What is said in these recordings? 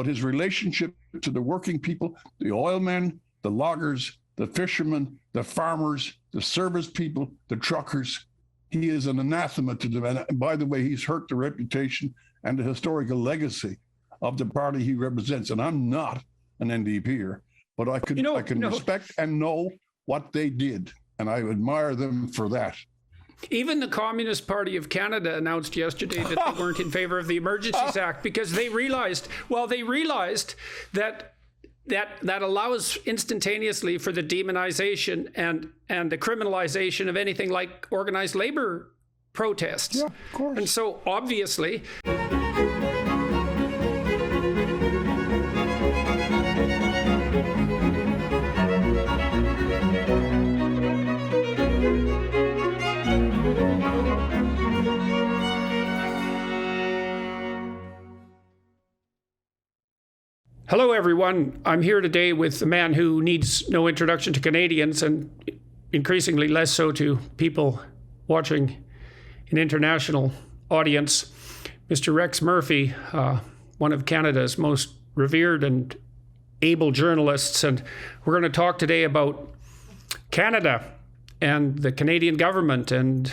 but his relationship to the working people, the oil men, the loggers, the fishermen, the farmers, the service people, the truckers, he is an anathema to them. And by the way, he's hurt the reputation and the historical legacy of the party he represents. And I'm not an NDPer, but I can respect and know what they did. And I admire them for that. Even the Communist Party of Canada announced yesterday that they weren't in favor of the Emergencies Act because they realized that allows instantaneously for the demonization and the criminalization of anything like organized labor protests. Yeah, of course. And so obviously... Hello, everyone. I'm here today with a man who needs no introduction to Canadians and increasingly less so to people watching an international audience, Mr. Rex Murphy, one of Canada's most revered and able journalists. And we're going to talk today about Canada and the Canadian government and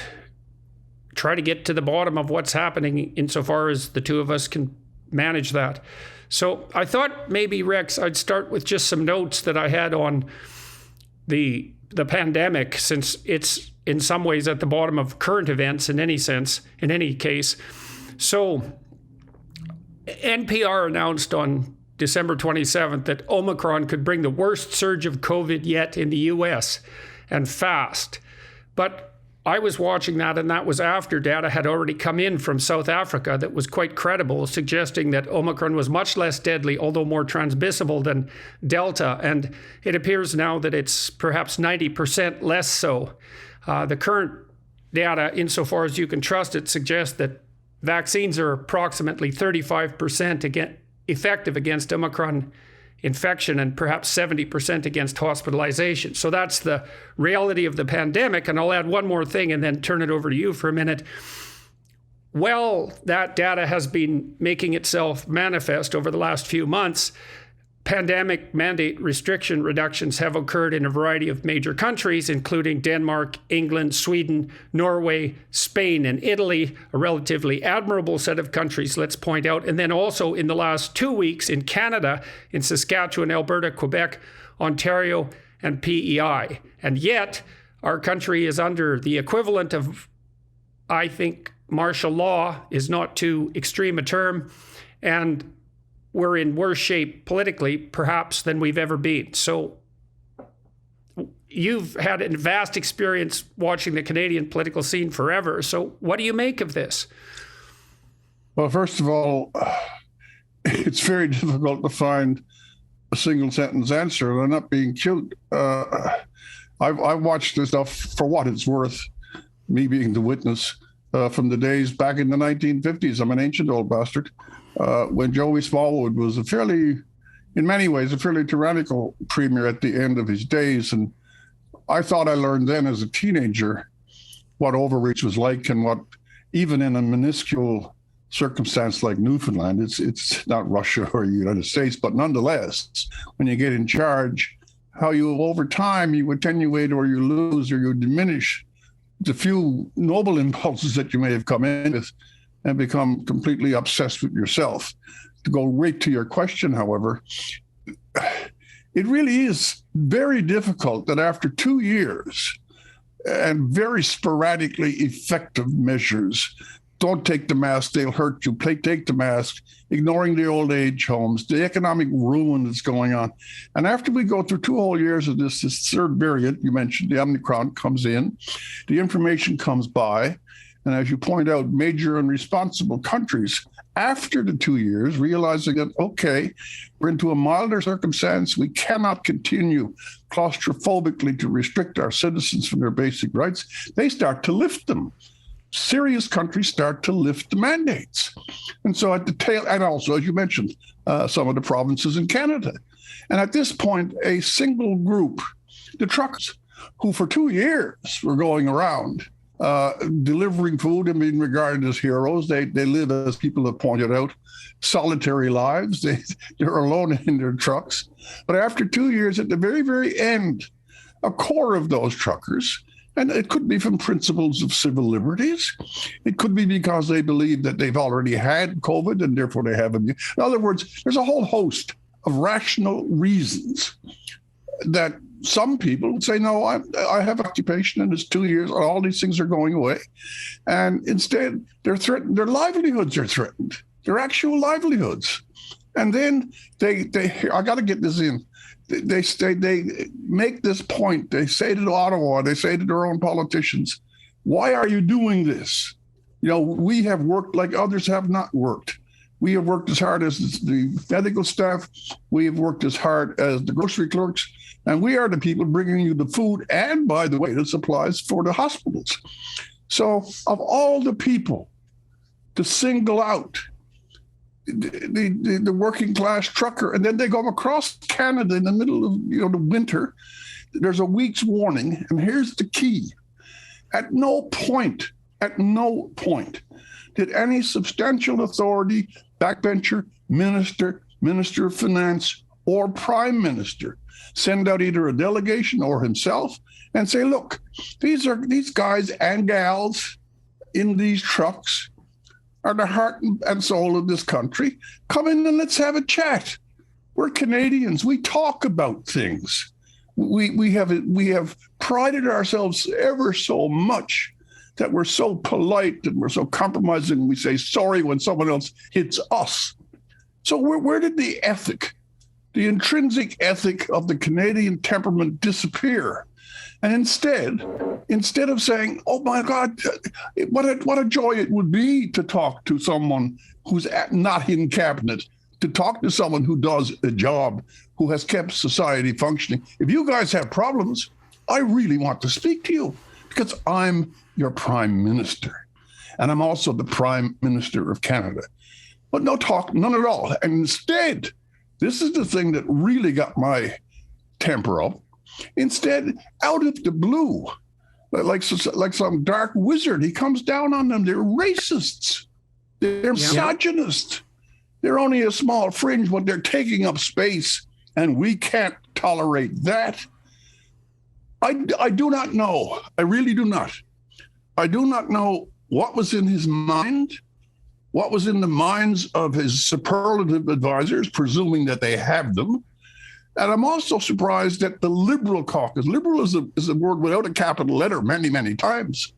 try to get to the bottom of what's happening insofar as the two of us can manage that. So I thought maybe, Rex, I'd start with just some notes that I had on the pandemic, since it's in some ways at the bottom of current events in any case. So NPR announced on December 27th that Omicron could bring the worst surge of COVID yet in the US, and fast. But I was watching that, and that was after data had already come in from South Africa that was quite credible, suggesting that Omicron was much less deadly, although more transmissible than Delta. And it appears now that it's perhaps 90% less so. The current data, insofar as you can trust it, suggests that vaccines are approximately 35% effective against Omicron infection and perhaps 70% against hospitalization. So that's the reality of the pandemic. And I'll add one more thing and then turn it over to you for a minute. Well, that data has been making itself manifest over the last few months. Pandemic mandate restriction reductions have occurred in a variety of major countries, including Denmark, England, Sweden, Norway, Spain, and Italy, a relatively admirable set of countries, let's point out. And then also in the last 2 weeks in Canada, in Saskatchewan, Alberta, Quebec, Ontario, and PEI. And yet, our country is under the equivalent of, I think, martial law is not too extreme a term, and we're in worse shape politically, perhaps, than we've ever been. So you've had a vast experience watching the Canadian political scene forever. So what do you make of this? Well, first of all, it's very difficult to find a single sentence answer, and I'm not being cute. I've watched this stuff for what it's worth, me being the witness, from the days back in the 1950s. I'm an ancient old bastard. When Joey Smallwood was in many ways, a fairly tyrannical premier at the end of his days. And I thought I learned then as a teenager what overreach was like, and what, even in a minuscule circumstance like Newfoundland, it's not Russia or the United States, but nonetheless, when you get in charge, how you, over time, you attenuate or you lose or you diminish the few noble impulses that you may have come in with, and become completely obsessed with yourself. To go right to your question, however, it really is very difficult that after 2 years and very sporadically effective measures, don't take the mask, they'll hurt you, take the mask, ignoring the old age homes, the economic ruin that's going on. And after we go through 2 whole years of this third variant, you mentioned the Omicron comes in, the information comes by, and as you point out, major and responsible countries, after the 2 years, realizing that, okay, we're into a milder circumstance, we cannot continue claustrophobically to restrict our citizens from their basic rights, they start to lift them. Serious countries start to lift the mandates. And so at the tail, and also, as you mentioned, some of the provinces in Canada. And at this point, a single group, the truckers, who for 2 years were going around delivering food and being regarded as heroes. They live, as people have pointed out, solitary lives. They're alone in their trucks. But after 2 years, at the very, very end, a core of those truckers, and it could be from principles of civil liberties. It could be because they believe that they've already had COVID and therefore they have immune. In other words, there's a whole host of rational reasons that some people would say, no, I have occupation and it's 2 years and all these things are going away. And instead, they're threatened. Their livelihoods are threatened. Their actual livelihoods. And then they I got to get this in. They make this point. They say to Ottawa, they say to their own politicians, why are you doing this? You know, we have worked like others have not worked. We have worked as hard as the medical staff. We have worked as hard as the grocery clerks. And we are the people bringing you the food and, by the way, the supplies for the hospitals. So of all the people to single out the working class trucker, and then they go across Canada in the middle of the winter. There's a week's warning, and here's the key: at no point did any substantial authority, backbencher, minister of finance, or prime minister send out either a delegation or himself and say, look, these guys and gals in these trucks are the heart and soul of this country. Come in and let's have a chat. We're Canadians. We talk about things. We have prided ourselves ever so much that we're so polite and we're so compromising. We say sorry when someone else hits us. So where did the ethic, the intrinsic ethic of the Canadian temperament disappear? And instead of saying, oh my God, what a joy it would be to talk to someone who's not in cabinet, to talk to someone who does a job, who has kept society functioning. If you guys have problems, I really want to speak to you because I'm your prime minister. And I'm also the prime minister of Canada. But no talk, none at all. And instead, this is the thing that really got my temper up. Instead, out of the blue, like some dark wizard, he comes down on them. They're racists. They're misogynists. They're only a small fringe, but they're taking up space, and we can't tolerate that. I do not know. I really do not. I do not know what was in his mind, what was in the minds of his superlative advisors, presuming that they have them. And I'm also surprised that the Liberal caucus, liberal is a word without a capital letter many, many times.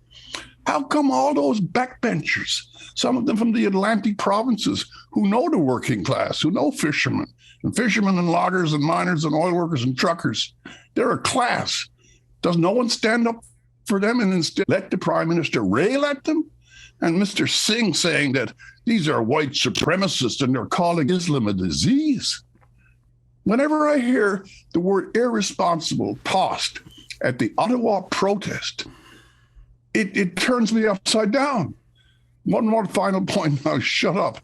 How come all those backbenchers, some of them from the Atlantic provinces, who know the working class, who know fishermen and loggers and miners and oil workers and truckers, they're a class. Does no one stand up for them and instead let the prime minister rail at them? And Mr. Singh saying that these are white supremacists and they're calling Islam a disease. Whenever I hear the word irresponsible tossed at the Ottawa protest, it turns me upside down. One more final point, I'll shut up.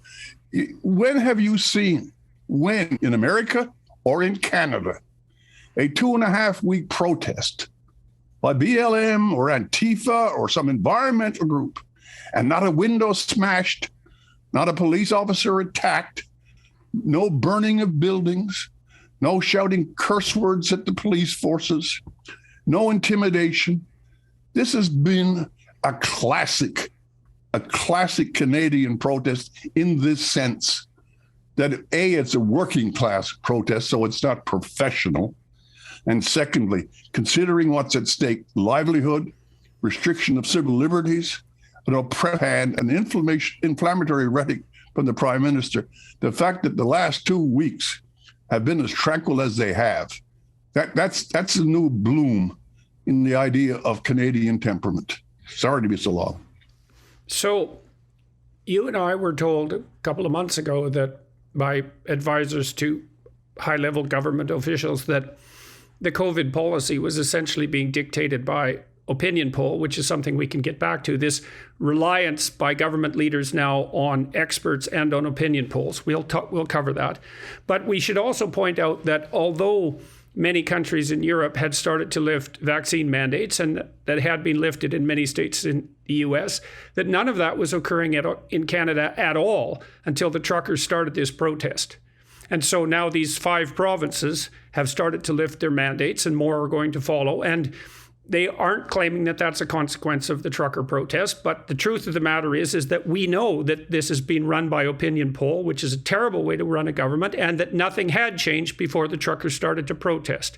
When have you seen, in America or in Canada, a 2.5-week protest by BLM or Antifa or some environmental group, and not a window smashed, not a police officer attacked, no burning of buildings, no shouting curse words at the police forces, no intimidation? This has been a classic Canadian protest in this sense that it's a working class protest, so it's not professional. And secondly, considering what's at stake, livelihood, restriction of civil liberties, an inflammatory rhetoric from the prime minister, the fact that the last 2 weeks have been as tranquil as they have, that's a new bloom in the idea of Canadian temperament. Sorry to be so long. So you and I were told a couple of months ago that by advisors to high-level government officials that the COVID policy was essentially being dictated by opinion poll, which is something we can get back to, this reliance by government leaders now on experts and on opinion polls. We'll cover that. But we should also point out that although many countries in Europe had started to lift vaccine mandates, and that had been lifted in many states in the US, that none of that was occurring in Canada at all until the truckers started this protest. And so now these 5 provinces have started to lift their mandates, and more are going to follow. And they aren't claiming that that's a consequence of the trucker protest. But the truth of the matter is that we know that this is being run by opinion poll, which is a terrible way to run a government, and that nothing had changed before the truckers started to protest.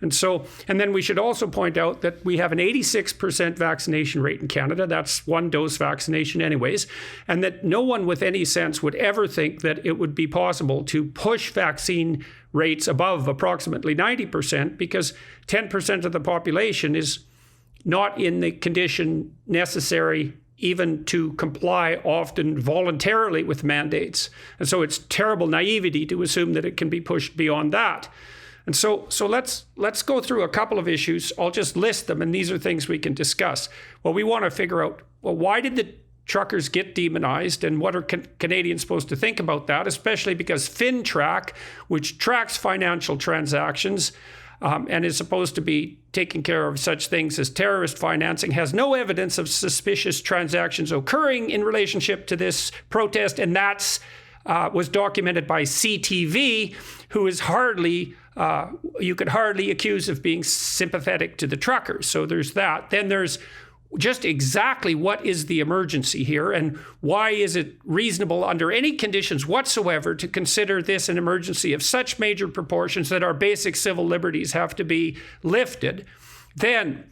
And then we should also point out that we have an 86% vaccination rate in Canada. That's 1 dose vaccination anyways. And that no one with any sense would ever think that it would be possible to push vaccine rates above approximately 90%, because 10% of the population is not in the condition necessary even to comply often voluntarily with mandates. And so it's terrible naivety to assume that it can be pushed beyond that. And so let's go through a couple of issues. I'll just list them, and these are things we can discuss. Well, we want to figure out, well, why did the truckers get demonized, and what are Canadians supposed to think about that, especially because FinTrack, which tracks financial transactions and is supposed to be taking care of such things as terrorist financing, has no evidence of suspicious transactions occurring in relationship to this protest, and that's was documented by CTV, who is hardly, you could hardly accuse of being sympathetic to the truckers. So there's that. Then there's just exactly what is the emergency here, and why is it reasonable under any conditions whatsoever to consider this an emergency of such major proportions that our basic civil liberties have to be lifted. Then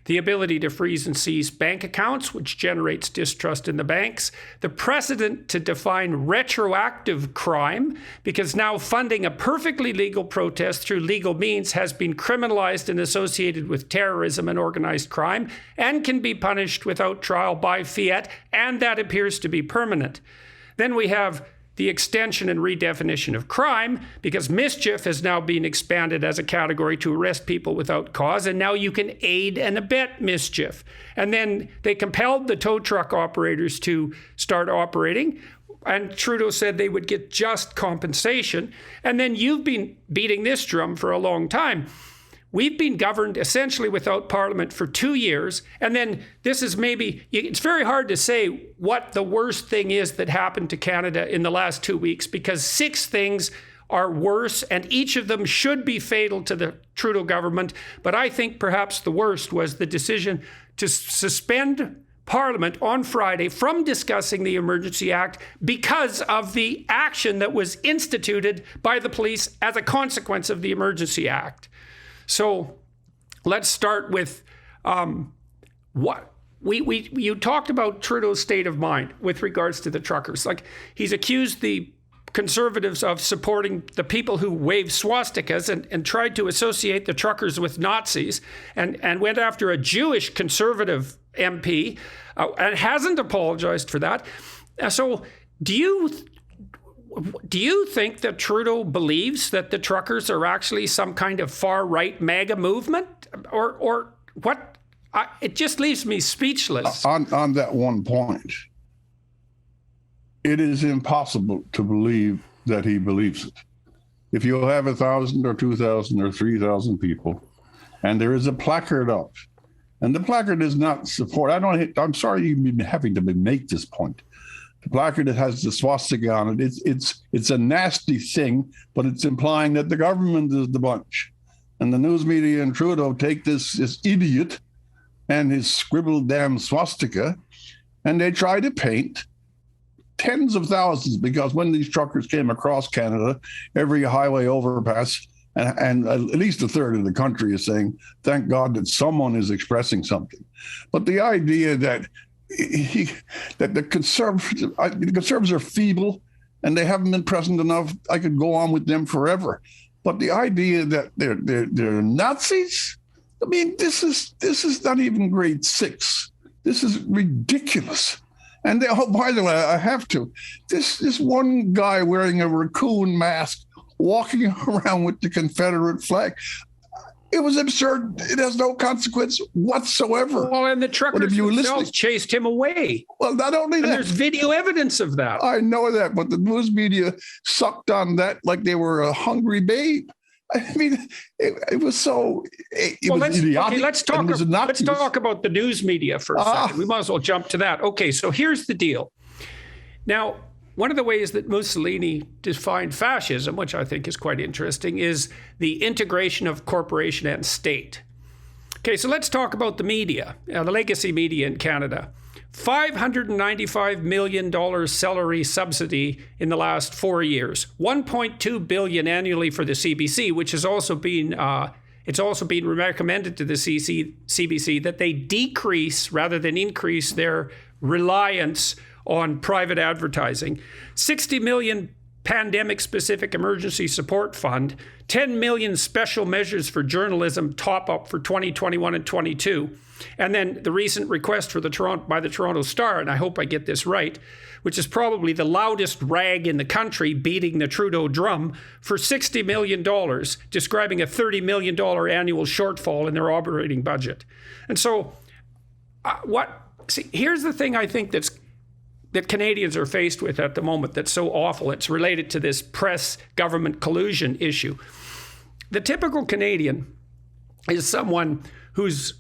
the ability to freeze and seize bank accounts, which generates distrust in the banks. The precedent to define retroactive crime, because now funding a perfectly legal protest through legal means has been criminalized and associated with terrorism and organized crime, and can be punished without trial by fiat, and that appears to be permanent. Then we have the extension and redefinition of crime, because mischief has now been expanded as a category to arrest people without cause, and now you can aid and abet mischief. And then they compelled the tow truck operators to start operating, and Trudeau said they would get just compensation. And then you've been beating this drum for a long time. We've been governed essentially without Parliament for 2 years. And then this is maybe, it's very hard to say what the worst thing is that happened to Canada in the last 2 weeks, because 6 things are worse, and each of them should be fatal to the Trudeau government. But I think perhaps the worst was the decision to suspend Parliament on Friday from discussing the Emergency Act because of the action that was instituted by the police as a consequence of the Emergency Act. So let's start with what you talked about Trudeau's state of mind with regards to the truckers. Like, he's accused the Conservatives of supporting the people who wave swastikas and tried to associate the truckers with Nazis, and went after a Jewish Conservative MP and hasn't apologized for that. So do you think that Trudeau believes that the truckers are actually some kind of far-right MAGA movement? Or what? It just leaves me speechless. On that one point, it is impossible to believe that he believes it. If you have 1,000 or 2,000 or 3,000 people, and there is a placard up, and the placard is not support. I'm sorry you've been having to make this point. The placard that has the swastika on it, it's a nasty thing, but it's implying that the government is the bunch. And the news media and Trudeau take this idiot and his scribbled damn swastika, and they try to paint tens of thousands, because when these truckers came across Canada, every highway overpass, and at least a third of the country is saying, thank God that someone is expressing something. But the idea that the Conservatives are feeble and they haven't been present enough, I could go on with them forever. But the idea that they're Nazis, I mean, this is not even grade 6. This is ridiculous. And by the way, I have to. This one guy wearing a raccoon mask, walking around with the Confederate flag. It was absurd. It has no consequence whatsoever. Well, and the truckers themselves chased him away. Well, not only that. There's video evidence of that. I know that, but the news media sucked on that like they were a hungry babe. I mean, it was so, it was idiotic. Okay, let's talk about the news media for a second. We might as well jump to that. Okay, so here's the deal. Now, one of the ways that Mussolini defined fascism, which I think is quite interesting, is the integration of corporation and state. Okay, so let's talk about the media, the legacy media in Canada. $595 million salary subsidy in the last 4 years, $1.2 billion annually for the CBC, which has also been it's also been recommended to the CBC that they decrease rather than increase their reliance on private advertising. $60 million pandemic-specific emergency support fund, $10 million special measures for journalism top-up for 2021 and 22, and then the recent request for by the Toronto Star, and I hope I get this right, which is probably the loudest rag in the country beating the Trudeau drum, for $60 million, describing a $30 million annual shortfall in their operating budget. And so, here's the thing I think that Canadians are faced with at the moment that's so awful. It's related to this press-government collusion issue. The typical Canadian is someone who's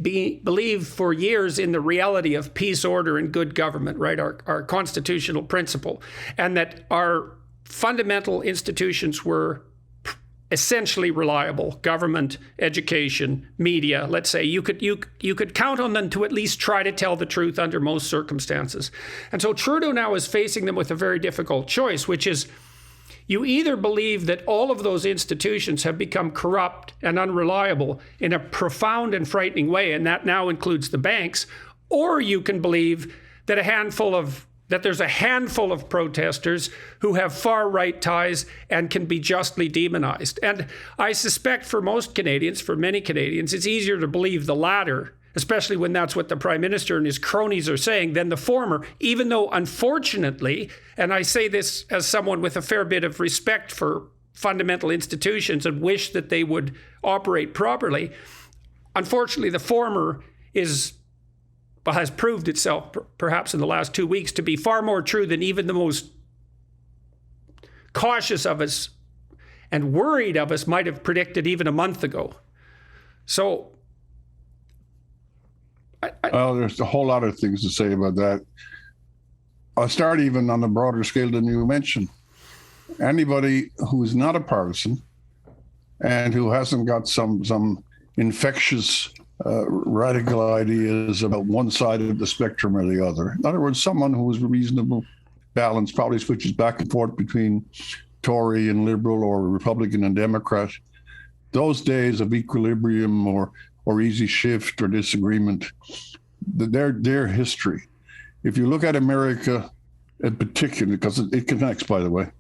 believed for years in the reality of peace, order, and good government, right? Our constitutional principle, and that our fundamental institutions were essentially reliable: government, education, media. Let's say you could count on them to at least try to tell the truth under most circumstances. And so Trudeau now is facing them with a very difficult choice, which is you either believe that all of those institutions have become corrupt and unreliable in a profound and frightening way, and that now includes the banks, or you can believe that there's a handful of protesters who have far-right ties and can be justly demonized. And I suspect for most Canadians, for many Canadians, it's easier to believe the latter, especially when that's what the Prime Minister and his cronies are saying, than the former, even though, unfortunately, and I say this as someone with a fair bit of respect for fundamental institutions and wish that they would operate properly, unfortunately, the former has proved itself, perhaps in the last 2 weeks, to be far more true than even the most cautious of us and worried of us might have predicted even a month ago. So, well, there's a whole lot of things to say about that. I'll start even on a broader scale than you mentioned. Anybody who is not a partisan and who hasn't got some infectious radical ideas about one side of the spectrum or the other. In other words, someone who is reasonable, balanced, probably switches back and forth between Tory and Liberal or Republican and Democrat. Those days of equilibrium or easy shift or disagreement, their history. If you look at America in particular, because it connects, by the way,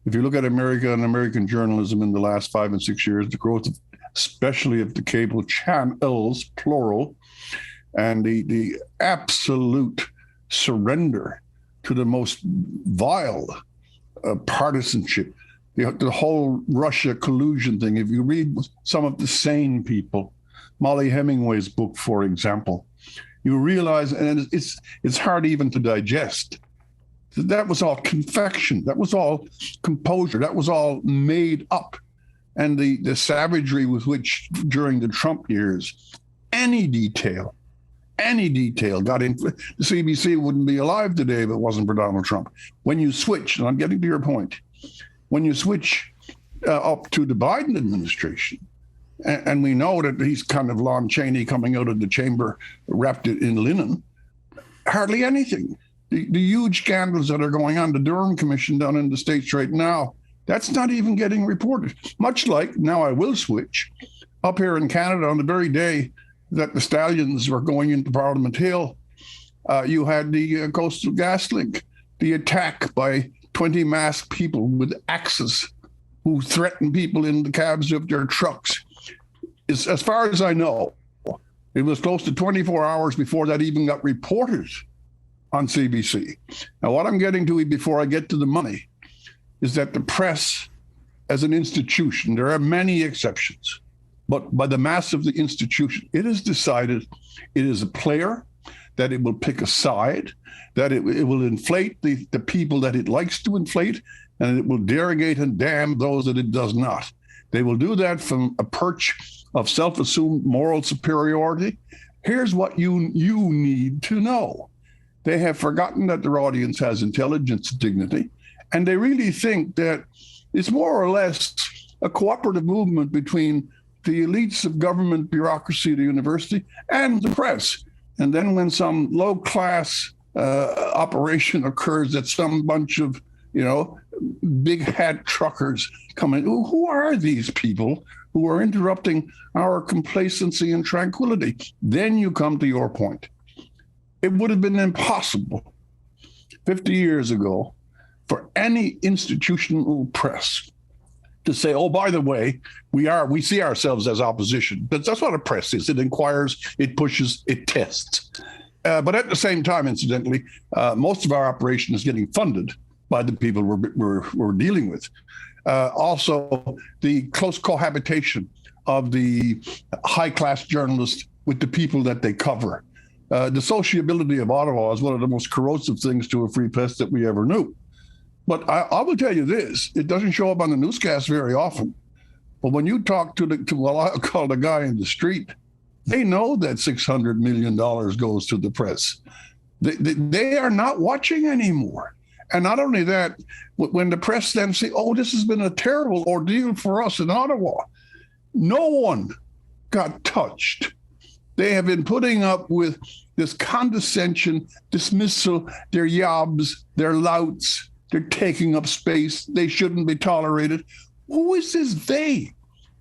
if you look at America and American journalism in the last 5 and 6 years, the growth of, especially of the cable channels, plural, and the absolute surrender to the most vile partisanship, the whole Russia collusion thing. If you read some of the sane people, Molly Hemingway's book, for example, you realize, and it's hard even to digest, that was all confection, that was all composure, that was all made up. And the savagery with which during the Trump years, any detail got in. The CBC wouldn't be alive today if it wasn't for Donald Trump. When you switch, and I'm getting to your point, when you switch up to the Biden administration, and we know that he's kind of Lon Chaney coming out of the chamber wrapped in linen, hardly anything. The huge scandals that are going on, the Durham Commission down in the States right now, that's not even getting reported. Much like, now I will switch, up here in Canada on the very day that the Stallions were going into Parliament Hill, you had the Coastal GasLink, the attack by 20 masked people with axes who threatened people in the cabs of their trucks. As far as I know, it was close to 24 hours before that even got reported on CBC. Now, what I'm getting to before I get to the money is that the press as an institution, there are many exceptions, but by the mass of the institution, it has decided it is a player, that it will pick a side, that it will inflate the people that it likes to inflate, and it will derogate and damn those that it does not. They will do that from a perch of self-assumed moral superiority. Here's what you need to know. They have forgotten that their audience has intelligence and dignity, and they really think that it's more or less a cooperative movement between the elites of government bureaucracy, the university, and the press. And then when some low-class operation occurs that some bunch of, big hat truckers come in, who are these people who are interrupting our complacency and tranquility? Then you come to your point. It would have been impossible 50 years ago for any institutional press to say, oh, by the way, we see ourselves as opposition. But that's what a press is. It inquires, it pushes, it tests. But at the same time, incidentally, most of our operation is getting funded by the people we're dealing with. Also, the close cohabitation of the high-class journalists with the people that they cover. The sociability of Ottawa is one of the most corrosive things to a free press that we ever knew. But I will tell you this, it doesn't show up on the newscast very often. But when you talk to what I'll call the guy in the street, they know that $600 million goes to the press. They are not watching anymore. And not only that, when the press then say, oh, this has been a terrible ordeal for us in Ottawa, no one got touched. They have been putting up with this condescension, dismissal, their yobs, their louts, they're taking up space, they shouldn't be tolerated. Who is this they?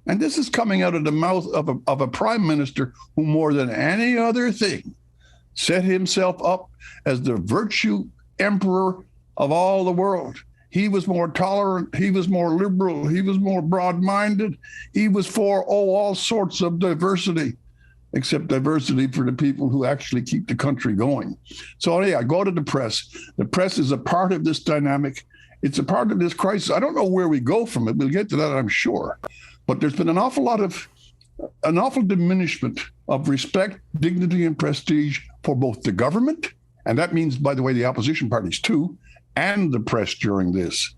And this is coming out of the mouth of a prime minister who, more than any other thing, set himself up as the virtue emperor of all the world. He was more tolerant, he was more liberal, he was more broad-minded, he was for, all sorts of diversity, except diversity for the people who actually keep the country going. So yeah, go to the press. The press is a part of this dynamic. It's a part of this crisis. I don't know where we go from it. We'll get to that, I'm sure. But there's been an awful diminishment of respect, dignity, and prestige for both the government, and that means, by the way, the opposition parties too, and the press during this.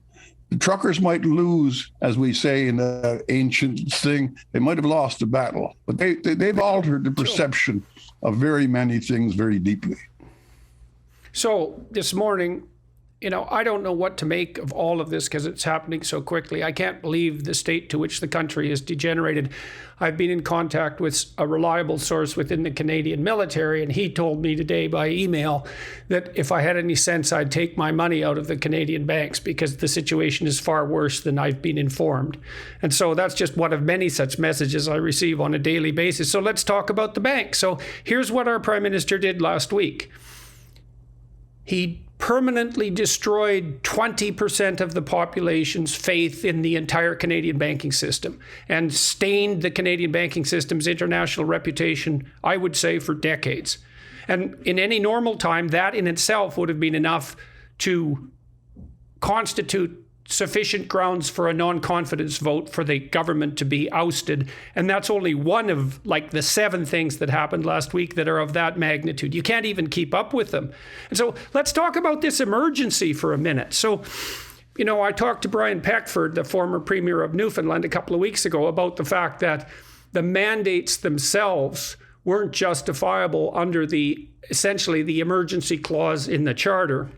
The truckers might lose, as we say in the ancient thing, they might have lost the battle, but they've altered the perception of very many things very deeply. So this morning, I don't know what to make of all of this because it's happening so quickly. I can't believe the state to which the country is degenerated. I've been in contact with a reliable source within the Canadian military, and he told me today by email that if I had any sense, I'd take my money out of the Canadian banks because the situation is far worse than I've been informed. And so that's just one of many such messages I receive on a daily basis. So let's talk about the bank. So here's what our Prime Minister did last week. He permanently destroyed 20% of the population's faith in the entire Canadian banking system and stained the Canadian banking system's international reputation, I would say, for decades. And in any normal time, that in itself would have been enough to constitute sufficient grounds for a non-confidence vote for the government to be ousted. And that's only one of the 7 things that happened last week that are of that magnitude. You can't even keep up with them. And so let's talk about this emergency for a minute. So, I talked to Brian Peckford, the former Premier of Newfoundland, a couple of weeks ago about the fact that the mandates themselves weren't justifiable under essentially the emergency clause in the Charter,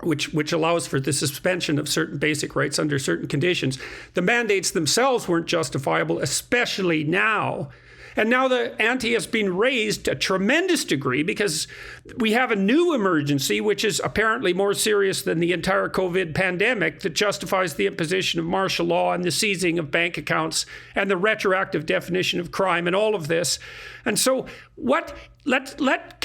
which allows for the suspension of certain basic rights under certain conditions. The mandates themselves weren't justifiable, especially now. And now the ante has been raised to a tremendous degree because we have a new emergency, which is apparently more serious than the entire COVID pandemic, that justifies the imposition of martial law and the seizing of bank accounts and the retroactive definition of crime and all of this. And so I'll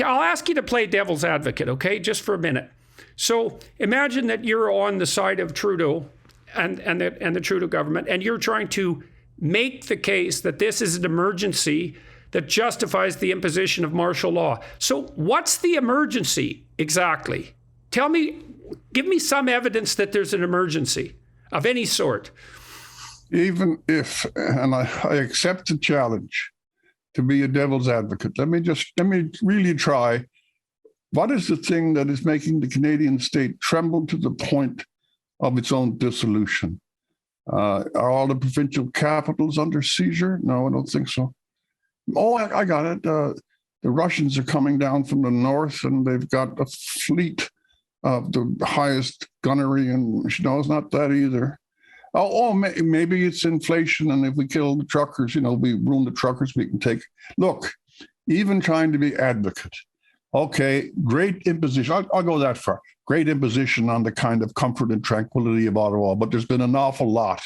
ask you to play devil's advocate, okay, just for a minute. So imagine that you're on the side of Trudeau and the Trudeau government, and you're trying to make the case that this is an emergency that justifies the imposition of martial law. So what's the emergency exactly? Give me some evidence that there's an emergency of any sort. Even if, and I accept the challenge to be a devil's advocate, let me really try. What is the thing that is making the Canadian state tremble to the point of its own dissolution? Are all the provincial capitals under seizure? No, I don't think so. Oh, I got it. The Russians are coming down from the north, and they've got a fleet of the highest gunnery, and no, it's not that either. Maybe it's inflation, and if we kill the truckers, we ruin the truckers, we can take. Look, even trying to be advocate. Okay, great imposition. I'll go that far. Great imposition on the kind of comfort and tranquility of Ottawa, but there's been an awful lot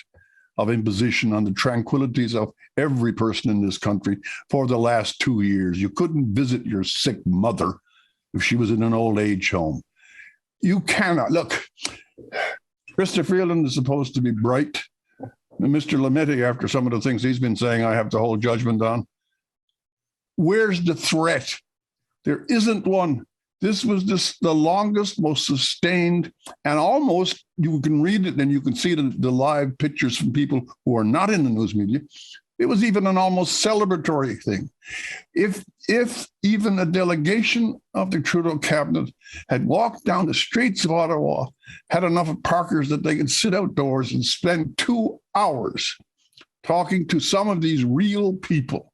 of imposition on the tranquilities of every person in this country for the last 2 years. You couldn't visit your sick mother if she was in an old age home. You cannot. Look, Chrystia Freeland is supposed to be bright. And Mr. Lametti, after some of the things he's been saying, I have to hold judgment on. Where's the threat? There isn't one. This was the longest, most sustained, and almost, you can read it and you can see the live pictures from people who are not in the news media. It was even an almost celebratory thing. If even a delegation of the Trudeau cabinet had walked down the streets of Ottawa, had enough of parkers that they could sit outdoors and spend 2 hours talking to some of these real people,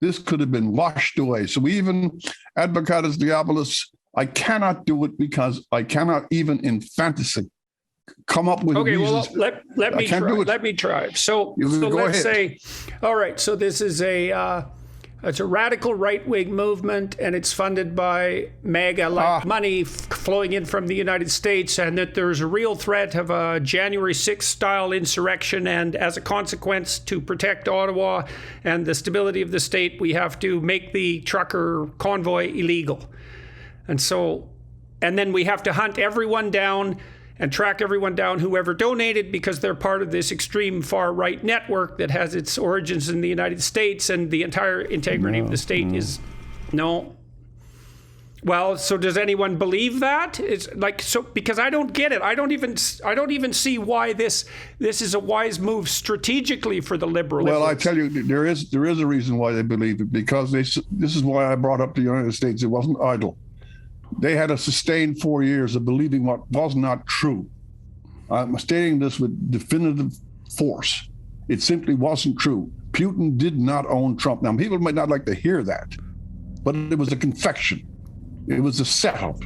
this could have been washed away. So even Advocatus Diabolus, I cannot do it because I cannot even in fantasy come up with reasons. Well, let me try. Let me try. So let's say, all right, so this is it's a radical right-wing movement, and it's funded by MAGA, money flowing in from the United States, and that there's a real threat of a January 6th style insurrection, and as a consequence, to protect Ottawa and the stability of the state, we have to make the trucker convoy illegal. And then we have to hunt everyone down and track everyone down, whoever donated, because they're part of this extreme far-right network that has its origins in the United States, and the entire integrity of the state is no. Well, so does anyone believe that? It's like, so, because I don't get it. I don't even see why this is a wise move strategically for the Liberals. Well, I tell you, there is a reason why they believe it, because this is why I brought up the United States. It wasn't idle. They had a sustained 4 years of believing what was not true. I'm stating this with definitive force. It simply wasn't true. Putin did not own Trump. Now, people might not like to hear that, but it was a confection. It was a setup.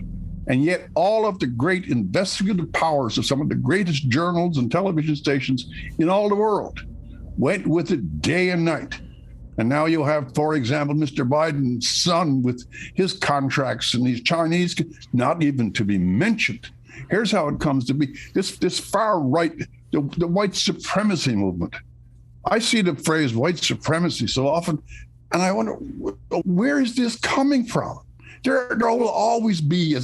And yet all of the great investigative powers of some of the greatest journals and television stations in all the world went with it day and night. And now you'll have, for example, Mr. Biden's son with his contracts and these Chinese, not even to be mentioned. Here's how it comes to be. This far right, the white supremacy movement. I see the phrase white supremacy so often, and I wonder, where is this coming from? There will always be,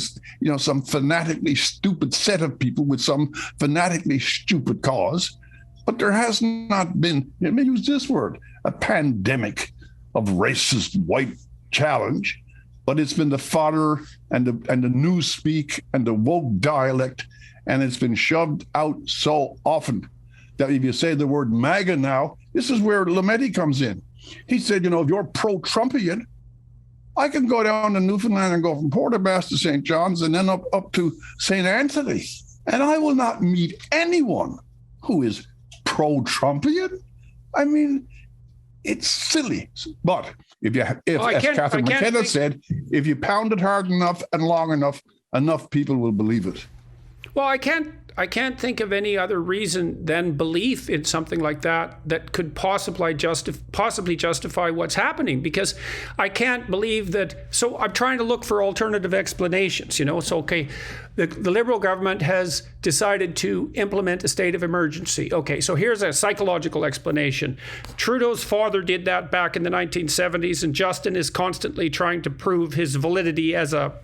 some fanatically stupid set of people with some fanatically stupid cause. But there has not been, let me use this word, a pandemic of racist white challenge, but it's been the fodder and the newspeak and the woke dialect, and it's been shoved out so often that if you say the word MAGA now, this is where Lametti comes in. He said, if you're pro-Trumpian, I can go down to Newfoundland and go from Port aux Basques to St. John's and then up to St. Anthony, and I will not meet anyone who is pro-Trumpian. I mean, it's silly. But as Catherine McKenna said, if you pound it hard enough and long enough people will believe it. Well, I can't think of any other reason than belief in something like that could possibly justify what's happening, because I can't believe that. So I'm trying to look for alternative explanations, So, okay, the Liberal government has decided to implement a state of emergency. Okay, so here's a psychological explanation. Trudeau's father did that back in the 1970s, and Justin is constantly trying to prove his validity as a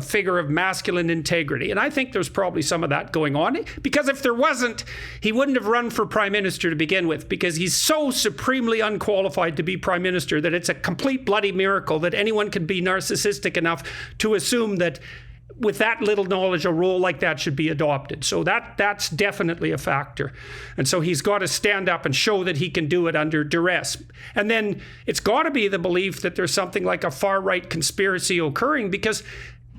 figure of masculine integrity. And I think there's probably some of that going on, because if there wasn't, he wouldn't have run for prime minister to begin with, because he's so supremely unqualified to be prime minister that it's a complete bloody miracle that anyone can be narcissistic enough to assume that with that little knowledge, a role like that should be adopted. So that's definitely a factor. And so he's got to stand up and show that he can do it under duress. And then it's got to be the belief that there's something like a far-right conspiracy occurring, because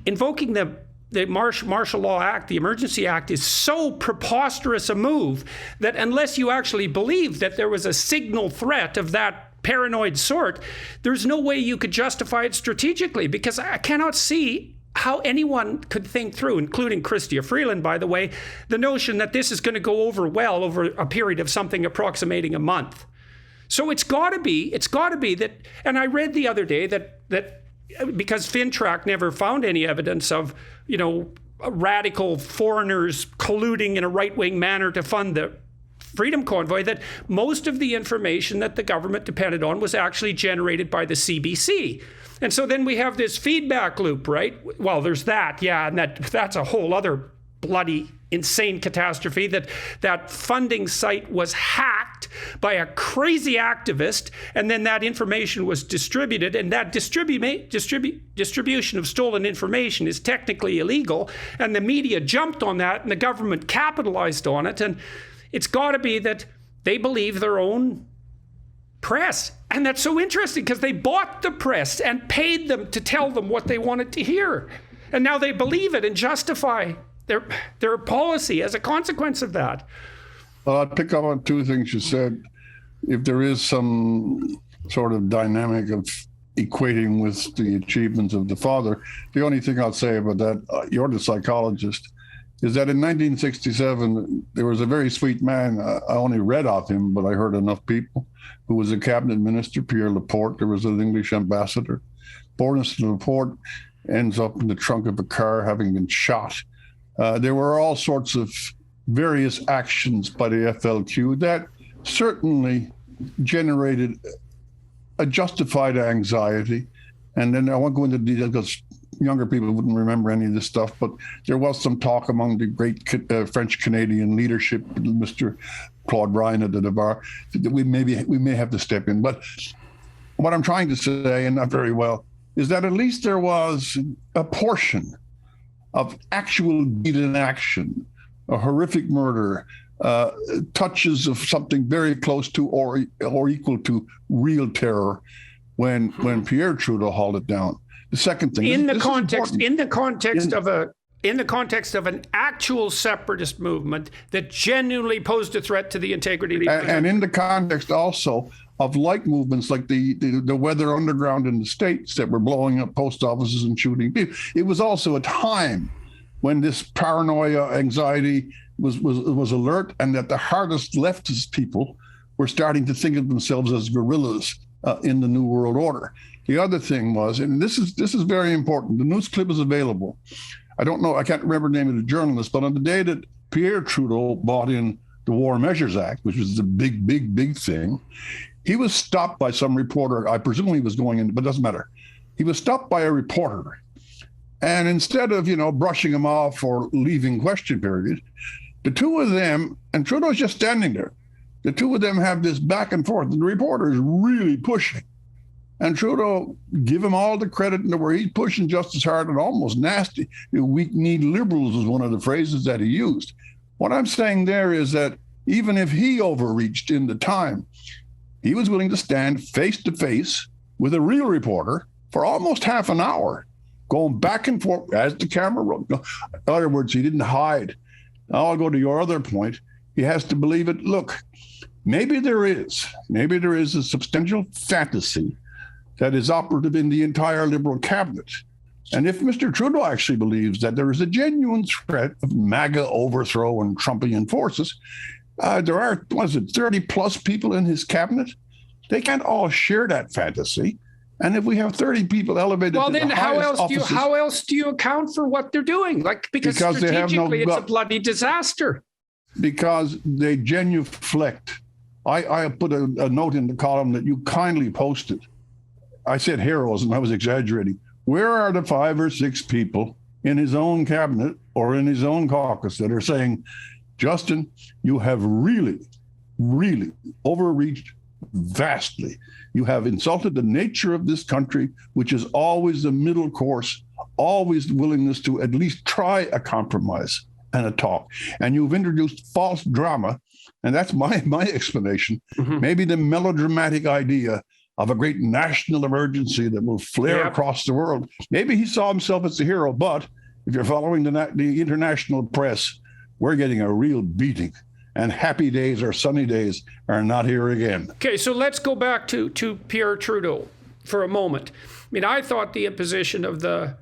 invoking the the Martial Law Act, the Emergency Act, is so preposterous a move that unless you actually believe that there was a signal threat of that paranoid sort, there's no way you could justify it strategically, because I cannot see how anyone could think through, including Chrystia Freeland, by the way, the notion that this is going to go over well over a period of something approximating a month. So it's got to be that, and I read the other day that because FINTRAC never found any evidence of, radical foreigners colluding in a right-wing manner to fund the Freedom Convoy, that most of the information that the government depended on was actually generated by the CBC. And so then we have this feedback loop, right? Well, there's that, yeah, and that's a whole other bloody insane catastrophe, that funding site was hacked by a crazy activist, and then that information was distributed, and that distribution of stolen information is technically illegal, and the media jumped on that, and the government capitalized on it, and it's got to be that they believe their own press. And that's so interesting, because they bought the press and paid them to tell them what they wanted to hear, and now they believe it and justify their policy as a consequence of that. Well, I'll pick up on two things you said. If there is some sort of dynamic of equating with the achievements of the father, the only thing I'll say about that, you're the psychologist, is that in 1967, there was a very sweet man. I only read of him, but I heard enough people, who was a cabinet minister, Pierre Laporte. There was an English ambassador. Boris Laporte ends up in the trunk of a car having been shot. There were all sorts of various actions by the FLQ that certainly generated a justified anxiety. And then I won't go into detail because younger people wouldn't remember any of this stuff, but there was some talk among the great French-Canadian leadership, Mr. Claude Ryan at the Debar, that we may have to step in. But what I'm trying to say, and not very well, is that at least there was a portion of actual deed in action, a horrific murder, touches of something very close to or equal to real terror when Pierre Trudeau hauled it down. The second thing, in the context of an actual separatist movement that genuinely posed a threat to the integrity of the and in the context also of like movements like the Weather Underground in the States that were blowing up post offices and shooting people. It was also a time when this paranoia, anxiety was alert, and that the hardest leftist people were starting to think of themselves as guerrillas in the New World Order. The other thing was, and this is very important, the news clip is available. I don't know, I can't remember the name of the journalist, but on the day that Pierre Trudeau brought in the War Measures Act, which was the big thing, he was stopped by some reporter. I presume he was going in, but it doesn't matter. He was stopped by a reporter. And instead of, brushing him off or leaving question period, the two of them, and Trudeau's just standing there, the two of them have this back and forth. And the reporter is really pushing. And Trudeau, give him all the credit in the world. He's pushing just as hard and almost nasty. Weak-kneed liberals was one of the phrases that he used. What I'm saying there is that even if he overreached in the time, he was willing to stand face to face with a real reporter for almost half an hour, going back and forth as the camera rolled. In other words, he didn't hide. Now I'll go to your other point. He has to believe it. Look, maybe there is a substantial fantasy that is operative in the entire Liberal cabinet. And if Mr. Trudeau actually believes that there is a genuine threat of MAGA overthrow and Trumpian forces, there are, 30 plus people in his cabinet? They can't all share that fantasy. And if we have 30 people elevated to the highest offices, how else do you account for what they're doing? Because strategically, it's a bloody disaster. Because they genuflect. I put a note in the column that you kindly posted. I said heroes, and I was exaggerating. Where are the 5 or 6 people in his own cabinet or in his own caucus that are saying, Justin, you have really, really overreached vastly. You have insulted the nature of this country, which is always the middle course, always the willingness to at least try a compromise and a talk. And you've introduced false drama, and that's my explanation. Mm-hmm. Maybe the melodramatic idea of a great national emergency that will flare across the world. Maybe he saw himself as a hero, but if you're following the international press, we're getting a real beating. And happy days or sunny days are not here again. Okay, so let's go back to Pierre Trudeau for a moment. I mean, I thought the imposition of the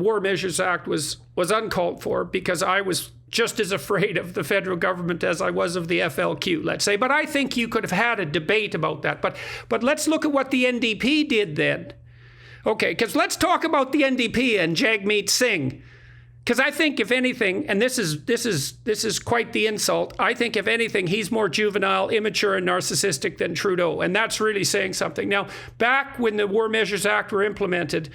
War Measures Act was uncalled for because I was just as afraid of the federal government as I was of the FLQ, let's say. But I think you could have had a debate about that. But let's look at what the NDP did then. Okay, because let's talk about the NDP and Jagmeet Singh. Because I think, if anything, and this is quite the insult, I think, if anything, he's more juvenile, immature, and narcissistic than Trudeau. And that's really saying something. Now, back when the War Measures Act were implemented,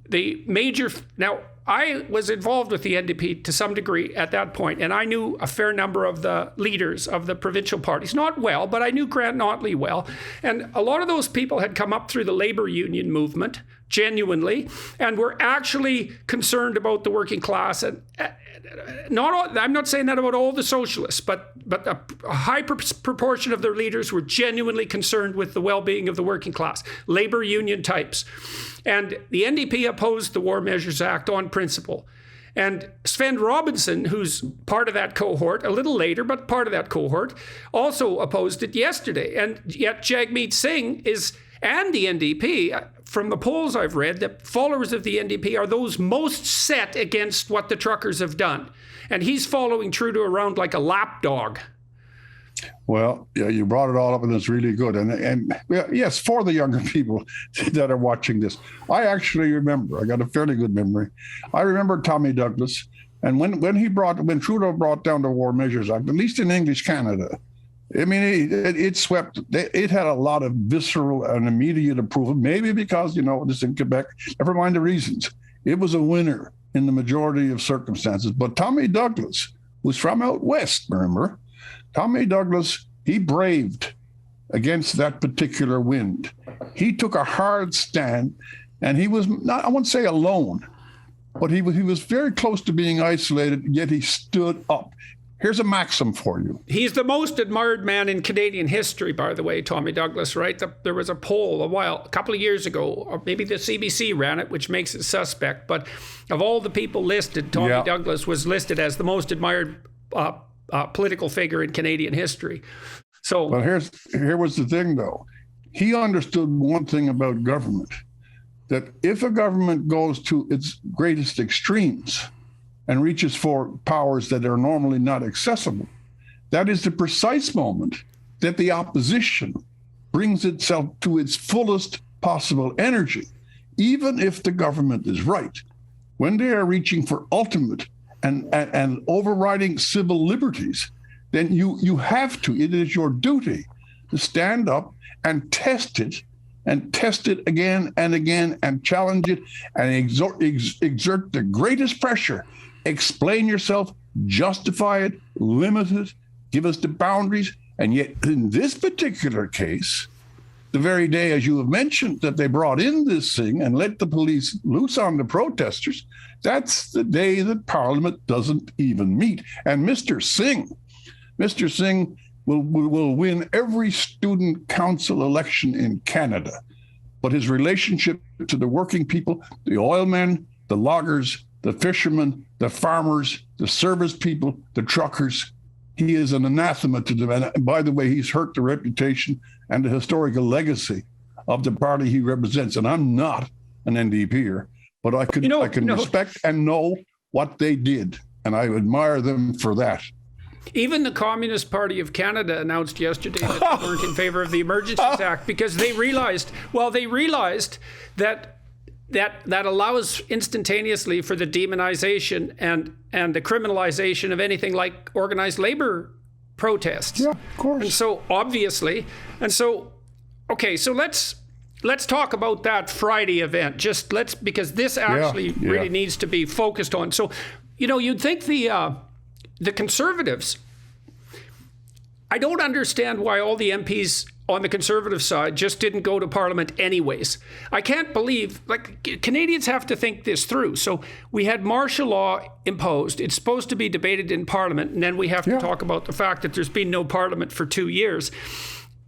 now, I was involved with the NDP to some degree at that point, and I knew a fair number of the leaders of the provincial parties. Not well, but I knew Grant Notley well. And a lot of those people had come up through the labor union movement, genuinely, and were actually concerned about the working class. And I'm not saying that about all the socialists, but a high proportion of their leaders were genuinely concerned with the well-being of the working class, labor union types. And the NDP opposed the War Measures Act on principle. And Sven Robinson, who's part of that cohort, a little later, but part of that cohort, also opposed it yesterday. And yet Jagmeet Singh and the NDP, from the polls I've read, the followers of the NDP are those most set against what the truckers have done. And he's following Trudeau around like a lapdog. Well, yeah, you brought it all up, and it's really good. And yes, for the younger people that are watching this, I actually remember. I got a fairly good memory. I remember Tommy Douglas, and when Trudeau brought down the War Measures Act, at least in English Canada, I mean, it swept. It had a lot of visceral and immediate approval. Maybe because this in Quebec. Never mind the reasons. It was a winner in the majority of circumstances. But Tommy Douglas was from out west. Remember? Tommy Douglas, he braved against that particular wind. He took a hard stand, and he was not, I won't say alone, but he was very close to being isolated, yet he stood up. Here's a maxim for you. He's the most admired man in Canadian history, by the way, Tommy Douglas, right? There was a poll a couple of years ago, or maybe the CBC ran it, which makes it suspect. But of all the people listed, Tommy Douglas was listed as the most admired political figure in Canadian history. So, but here was the thing, though. He understood one thing about government, that if a government goes to its greatest extremes and reaches for powers that are normally not accessible, that is the precise moment that the opposition brings itself to its fullest possible energy, even if the government is right. When they are reaching for ultimate and overriding civil liberties, then you have to, it is your duty to stand up and test it again and again and challenge it and exert the greatest pressure. Explain yourself, justify it, limit it, give us the boundaries. And yet in this particular case, the very day, as you have mentioned, that they brought in this thing and let the police loose on the protesters, that's the day that Parliament doesn't even meet. And Mr. Singh will win every student council election in Canada. But his relationship to the working people, the oilmen, the loggers, the fishermen, the farmers, the service people, the truckers, he is an anathema to them. And by the way, he's hurt the reputation and the historical legacy of the party he represents. And I'm not an NDPer, but I can respect and know what they did. And I admire them for that. Even the Communist Party of Canada announced yesterday that they weren't in favor of the Emergencies Act because they realized that allows instantaneously for the demonization and the criminalization of anything like organized labor protests. Yeah, of course. And so obviously, okay, so let's talk about that Friday event. Because this actually really needs to be focused on. So, you'd think the Conservatives, I don't understand why all the MPs on the Conservative side just didn't go to Parliament anyways. I can't believe, Canadians have to think this through. So we had martial law imposed. It's supposed to be debated in Parliament, and then we have to talk about the fact that there's been no Parliament for 2 years.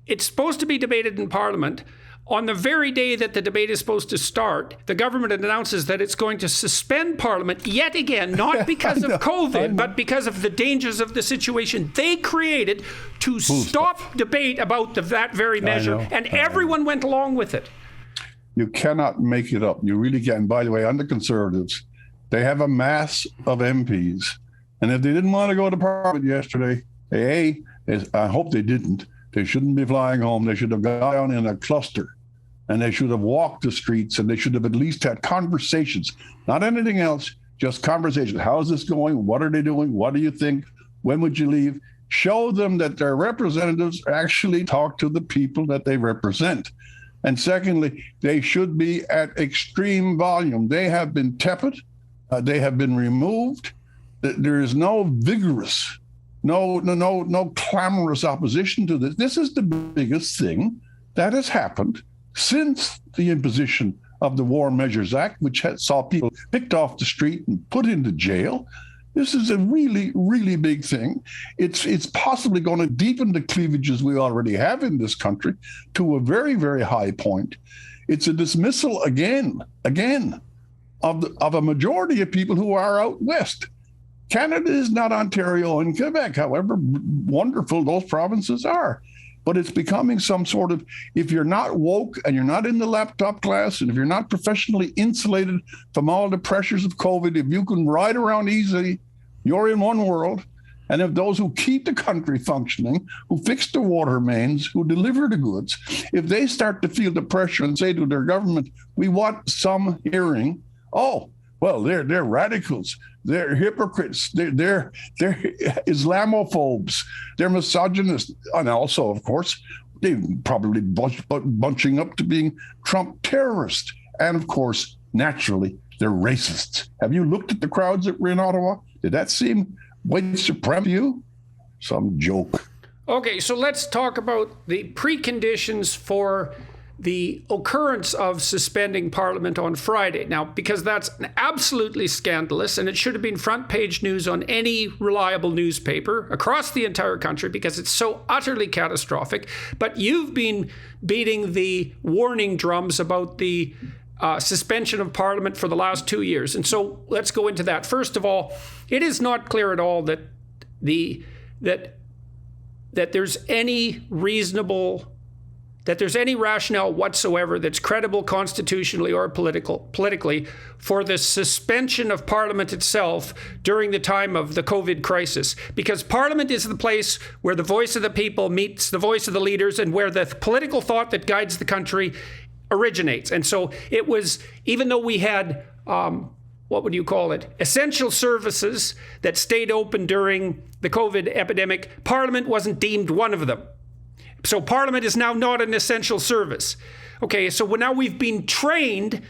It's supposed to be debated in Parliament on the very day that the debate is supposed to start, the government announces that it's going to suspend Parliament yet again, not because of COVID, but because of the dangers of the situation they created to stop debate about that very measure. And everyone went along with it. You cannot make it up. You really can. By the way, on the Conservatives, they have a mass of MPs. And if they didn't want to go to Parliament yesterday, I hope they didn't. They shouldn't be flying home. They should have gone in a cluster, and they should have walked the streets, and they should have at least had conversations, not anything else, just conversations. How's this going? What are they doing? What do you think? When would you leave? Show them that their representatives actually talk to the people that they represent. And secondly, they should be at extreme volume. They have been tepid. They have been removed. There is no vigorous, no clamorous opposition to this. This is the biggest thing that has happened since the imposition of the War Measures Act, which saw people picked off the street and put into jail. This is a really, really big thing. It's possibly going to deepen the cleavages we already have in this country to a very, very high point. It's a dismissal again of a majority of people who are out west. Canada is not Ontario and Quebec, however wonderful those provinces are. But it's becoming some sort of, if you're not woke and you're not in the laptop class, and if you're not professionally insulated from all the pressures of COVID, if you can ride around easily, you're in one world. And if those who keep the country functioning, who fix the water mains, who deliver the goods, if they start to feel the pressure and say to their government, we want some hearing, oh, well, they're radicals, they're hypocrites, they're Islamophobes, they're misogynists, and also, of course, they're probably bunching up to being Trump terrorists. And of course, naturally, they're racists. Have you looked at the crowds that were in Ottawa? Did that seem white supreme to you? Some joke. Okay, so let's talk about the preconditions for the occurrence of suspending Parliament on Friday. Now, because that's absolutely scandalous, and it should have been front page news on any reliable newspaper across the entire country because it's so utterly catastrophic. But you've been beating the warning drums about the suspension of Parliament for the last 2 years. And so let's go into that. First of all, it is not clear at all that there's any rationale whatsoever that's credible constitutionally or politically for the suspension of Parliament itself during the time of the COVID crisis. Because Parliament is the place where the voice of the people meets the voice of the leaders and where the political thought that guides the country originates. And so it was, even though we had, essential services that stayed open during the COVID epidemic, Parliament wasn't deemed one of them. So Parliament is now not an essential service. Okay, so now we've been trained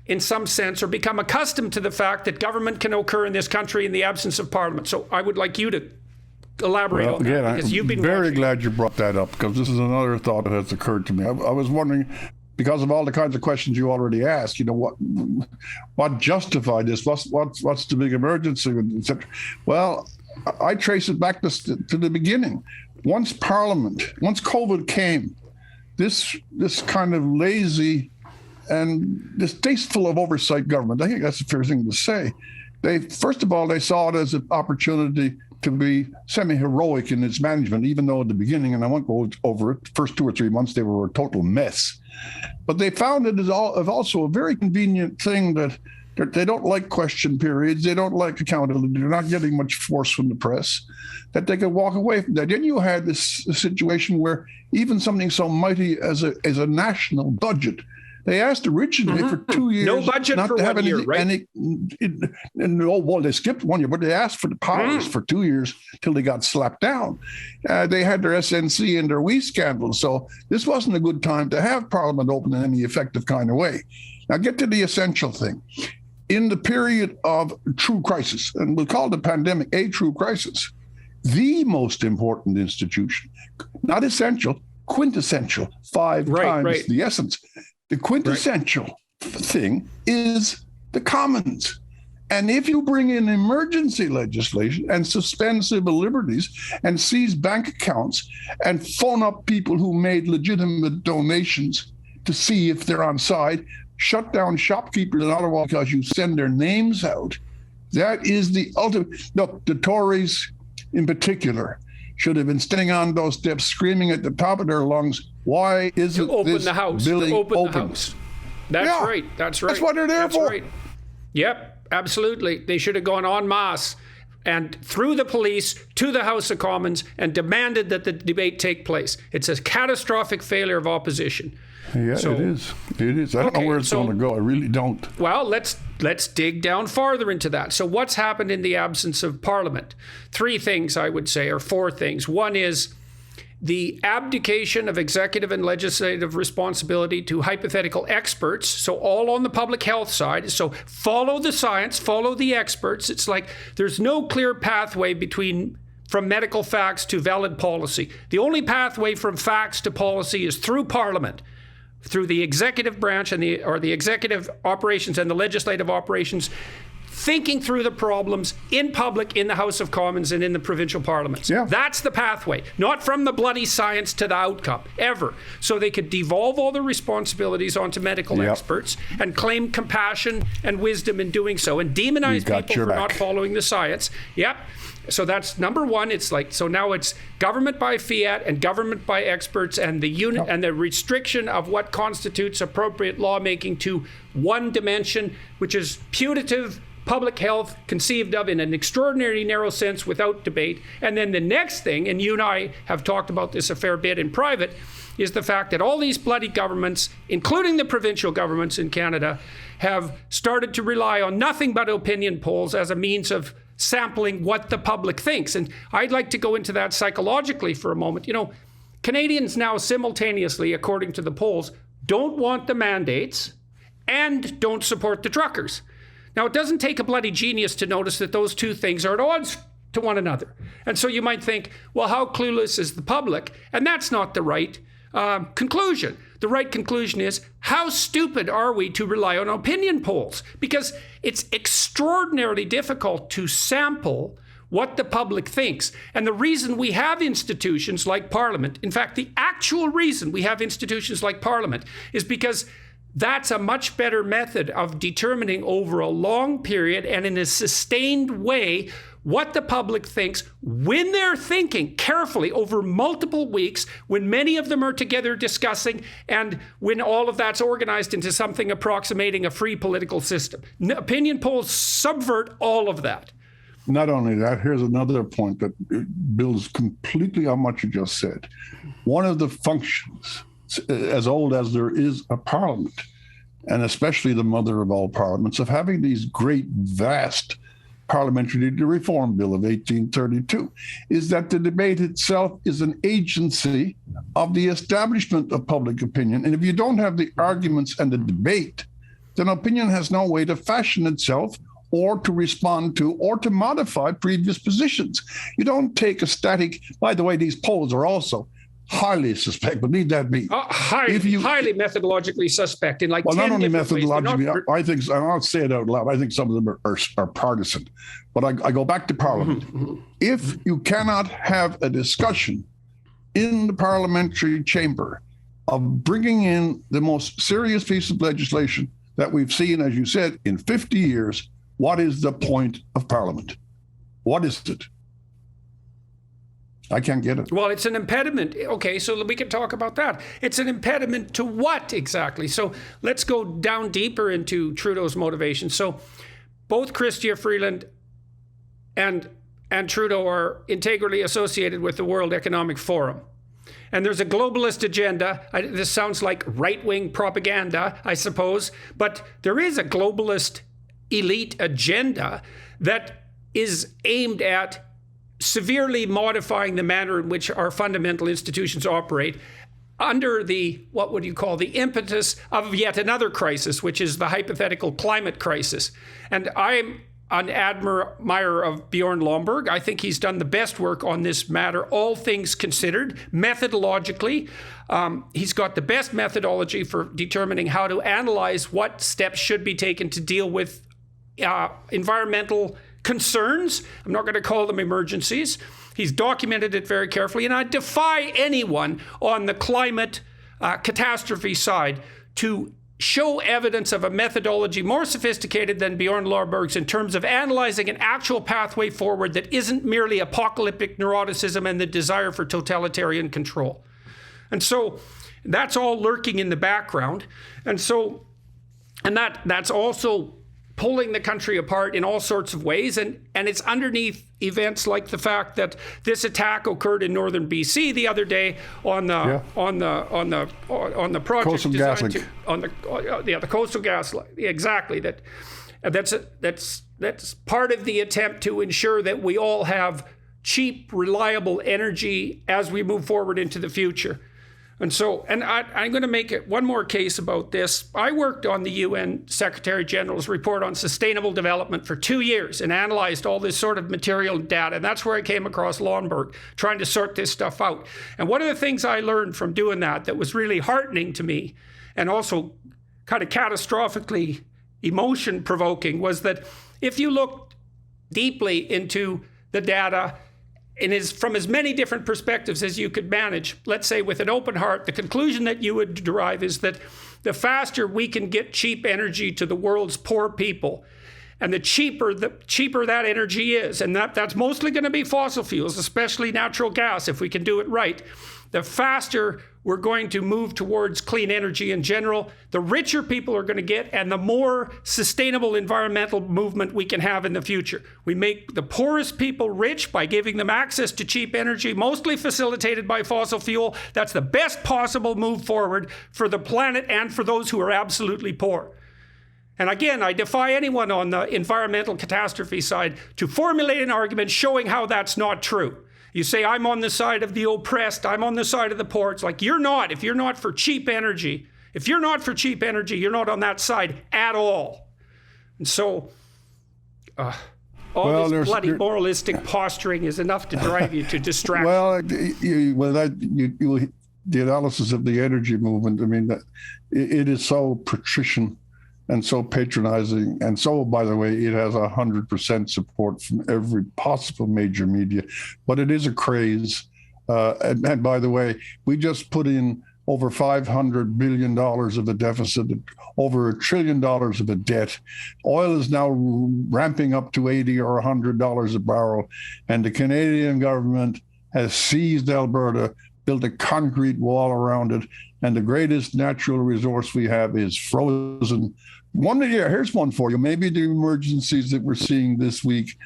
in some sense or become accustomed to the fact that government can occur in this country in the absence of Parliament. So I would like you to elaborate on that. Because you've been very glad you brought that up, because this is another thought that has occurred to me. I was wondering, because of all the kinds of questions you already asked, what justified this? What's the big emergency, etc. Well, I trace it back to the beginning. Once COVID came, this kind of lazy and distasteful of oversight government, I think that's a fair thing to say. First of all, they saw it as an opportunity to be semi-heroic in its management, even though at the beginning, and I won't go over it, the first 2 or 3 months, they were a total mess. But they found it as also a very convenient thing that they don't like question periods. They don't like accountability. They're not getting much force from the press, that they could walk away from that. Then you had this situation where even something so mighty as a national budget, they asked originally for 2 years. No budget not for to have 1 year, right? They skipped 1 year, but they asked for the powers for 2 years till they got slapped down. They had their SNC and their WE scandal. So this wasn't a good time to have Parliament open in any effective kind of way. Now get to the essential thing. In the period of true crisis, and we'll call the pandemic a true crisis, the most important institution, not essential, quintessential, five times the essence. The quintessential thing is the Commons. And if you bring in emergency legislation and suspend civil liberties and seize bank accounts and phone up people who made legitimate donations to see if they're on side, shut down shopkeepers in Ottawa because you send their names out. That is the ultimate. Look, the Tories in particular should have been standing on those steps screaming at the top of their lungs, why isn't this building open? The house. That's right. That's right. That's what they're there for. Right. Yep, absolutely. They should have gone en masse and through the police to the House of Commons and demanded that the debate take place. It's a catastrophic failure of opposition. Yeah, it is. It is. I don't know where it's going to go. I really don't. Well, let's dig down farther into that. So what's happened in the absence of Parliament? 3 things, I would say, or 4 things. One is the abdication of executive and legislative responsibility to hypothetical experts, so all on the public health side. So follow the science, follow the experts. It's like there's no clear pathway from medical facts to valid policy. The only pathway from facts to policy is through Parliament, through the executive branch and the executive operations and the legislative operations, thinking through the problems in public, in the House of Commons and in the provincial parliaments. Yeah. That's the pathway, not from the bloody science to the outcome, ever. So they could devolve all the responsibilities onto medical experts and claim compassion and wisdom in doing so and demonize people for not following the science. Yep. So that's number one. It's like, so now it's government by fiat and government by experts and the unit and the restriction of what constitutes appropriate lawmaking to one dimension, which is putative public health conceived of in an extraordinarily narrow sense without debate. And then the next thing, and you and I have talked about this a fair bit in private, is the fact that all these bloody governments, including the provincial governments in Canada, have started to rely on nothing but opinion polls as a means of sampling what the public thinks. And I'd like to go into that psychologically for a moment. You know, Canadians now simultaneously, according to the polls, don't want the mandates and don't support the truckers. Now, it doesn't take a bloody genius to notice that those 2 things are at odds to one another. And so you might think, well, how clueless is the public? And that's not the right conclusion. The right conclusion is, how stupid are we to rely on opinion polls? Because it's extraordinarily difficult to sample what the public thinks. And the reason we have institutions like Parliament, in fact, the actual reason we have institutions like Parliament is because that's a much better method of determining over a long period and in a sustained way what the public thinks when they're thinking carefully over multiple weeks, when many of them are together discussing, and when all of that's organized into something approximating a free political system. Opinion polls subvert all of that. Not only that, here's another point that builds completely on what you just said. One of the functions, as old as there is a parliament, and especially the mother of all parliaments, of having these great, vast parliamentary reform bill of 1832, is that the debate itself is an agency of the establishment of public opinion. And if you don't have the arguments and the debate, then opinion has no way to fashion itself or to respond to or to modify previous positions. You don't take a static, by the way, these polls are also highly suspect, but need that be? Highly methodologically suspect in like well, 10 not only methodologically, methodologically, I think, and I'll say it out loud, I think some of them are partisan. But I go back to Parliament. If you cannot have a discussion in the parliamentary chamber of bringing in the most serious piece of legislation that we've seen, as you said, in 50 years, what is the point of Parliament? What is it? I can't get it. Well, it's an impediment. Okay, so we can talk about that. It's an impediment to what exactly? So let's go down deeper into Trudeau's motivation. So both Chrystia Freeland and Trudeau are integrally associated with the World Economic Forum. And there's a globalist agenda. This sounds like right-wing propaganda, I suppose, but there is a globalist elite agenda that is aimed at severely modifying the manner in which our fundamental institutions operate under the, what would you call, the impetus of yet another crisis, which is the hypothetical climate crisis. And I'm an admirer of Bjorn Lomborg. I think he's done the best work on this matter, all things considered, methodologically. He's got the best methodology for determining how to analyze what steps should be taken to deal with environmental concerns. I'm not going to call them emergencies. He's documented it very carefully, and I defy anyone on the climate catastrophe side to show evidence of a methodology more sophisticated than Bjorn Lomborg's in terms of analyzing an actual pathway forward that isn't merely apocalyptic neuroticism and the desire for totalitarian control. And so that's all lurking in the background. And that's also pulling the country apart in all sorts of ways, and it's underneath events like the fact that this attack occurred in northern BC the other day on the project Coastal designed GasLink. the Coastal GasLink. Exactly. That's part of the attempt to ensure that we all have cheap, reliable energy as we move forward into the future. And so, I'm going to make it one more case about this. I worked on the UN Secretary General's report on sustainable development for 2 years and analyzed all this sort of material and data. And that's where I came across Lomborg, trying to sort this stuff out. And one of the things I learned from doing that was really heartening to me and also kind of catastrophically emotion-provoking was that if you look deeply into the data from as many different perspectives as you could manage, let's say with an open heart, the conclusion that you would derive is that the faster we can get cheap energy to the world's poor people, and the cheaper that energy is, and that's mostly going to be fossil fuels, especially natural gas, if we can do it right, the faster we're going to move towards clean energy in general, the richer people are going to get, and the more sustainable environmental movement we can have in the future. We make the poorest people rich by giving them access to cheap energy, mostly facilitated by fossil fuel. That's the best possible move forward for the planet and for those who are absolutely poor. And again, I defy anyone on the environmental catastrophe side to formulate an argument showing how that's not true. You say, I'm on the side of the oppressed, I'm on the side of the poor. It's like, you're not. If you're not for cheap energy, you're not on that side at all. And so, this bloody moralistic posturing is enough to drive you to distraction. Well, the analysis of the energy movement, I mean, it is so patrician and so patronizing. And so, by the way, it has 100% support from every possible major media. But it is a craze. And by the way, we just put in over $500 billion of a deficit, over $1 trillion of a debt. Oil is now ramping up to $80 or $100 a barrel. And the Canadian government has seized Alberta, built a concrete wall around it, and the greatest natural resource we have is frozen. Here's one for you. Maybe the emergencies that we're seeing this week,